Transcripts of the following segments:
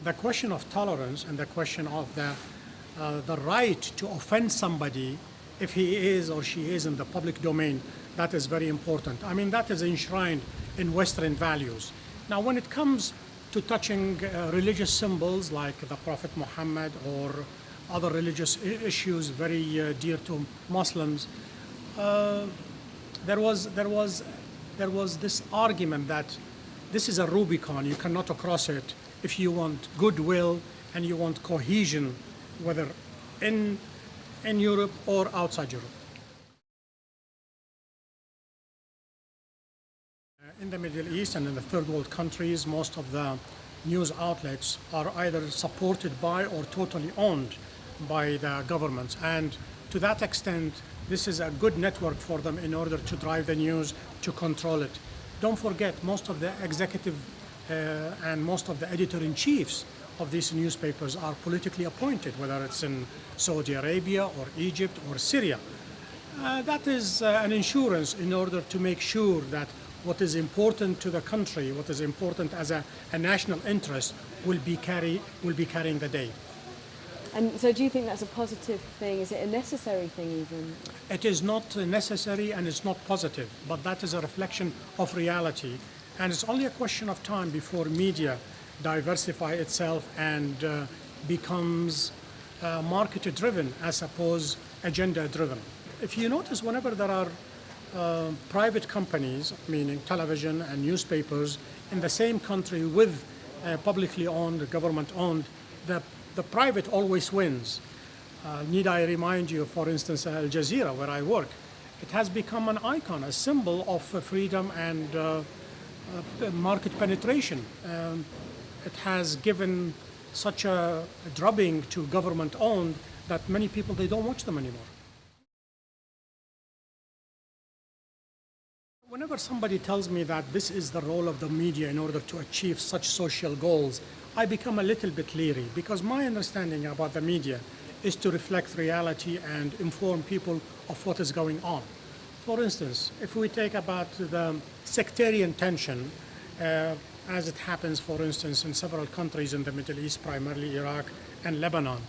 the question of tolerance and the question of the right to offend somebody if he is or she is in the public domain, that is very important. I mean, that is enshrined in Western values. Now, when it comes to touching religious symbols like the Prophet Muhammad or other religious issues very dear to Muslims, there was this argument that this is a Rubicon. You cannot cross it if you want goodwill and you want cohesion, whether in Europe or outside Europe. In the Middle East and in the third world countries, most of the news outlets are either supported by or totally owned by the governments. And to that extent, this is a good network for them in order to drive the news, to control it. Don't forget, most of the executive and most of the editor-in-chiefs of these newspapers are politically appointed, whether it's in Saudi Arabia or Egypt or Syria. That is an insurance in order to make sure that what is important to the country, what is important as a national interest, will be carrying the day. And so do you think that's a positive thing? Is it a necessary thing even? It is not necessary and it's not positive, but that is a reflection of reality. And it's only a question of time before media diversify itself and becomes market-driven as opposed agenda-driven. If you notice, whenever there are private companies, meaning television and newspapers, in the same country with publicly owned, government-owned, the private always wins. Need I remind you, for instance, Al Jazeera, where I work, it has become an icon, a symbol of freedom and market penetration. It has given such a drubbing to government-owned that many people, they don't watch them anymore. Whenever somebody tells me that this is the role of the media in order to achieve such social goals, I become a little bit leery, because my understanding about the media is to reflect reality and inform people of what is going on. For instance, if we take about the sectarian tension, as it happens, for instance, in several countries in the Middle East, primarily Iraq and Lebanon,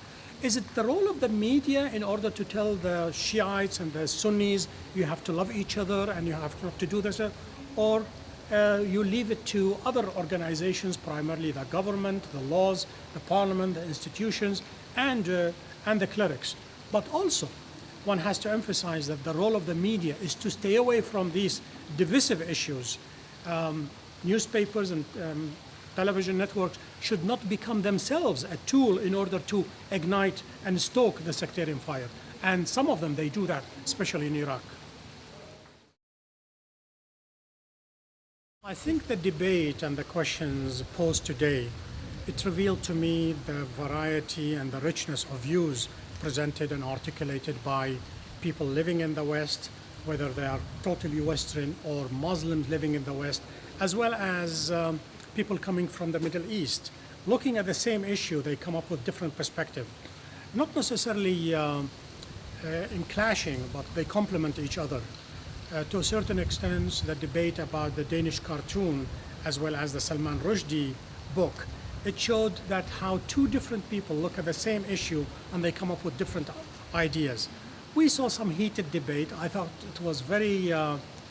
is it the role of the media in order to tell the Shiites and the Sunnis, you have to love each other and you have to do this, or you leave it to other organizations, primarily the government, the laws, the parliament, the institutions, and the clerics? But also, one has to emphasize that the role of the media is to stay away from these divisive issues. Newspapers and television networks should not become themselves a tool in order to ignite and stoke the sectarian fire. And some of them, they do that, especially in Iraq. I think the debate and the questions posed today, it revealed to me the variety and the richness of views presented and articulated by people living in the West, whether they are totally Western or Muslims living in the West, as well as people coming from the Middle East. Looking at the same issue, they come up with different perspectives. Not necessarily in clashing, but they complement each other. To a certain extent, the debate about the Danish cartoon, as well as the Salman Rushdie book, it showed that how two different people look at the same issue and they come up with different ideas. We saw some heated debate. I thought it was very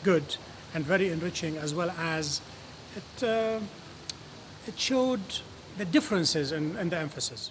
good and very enriching, as well as it showed the differences in the emphasis.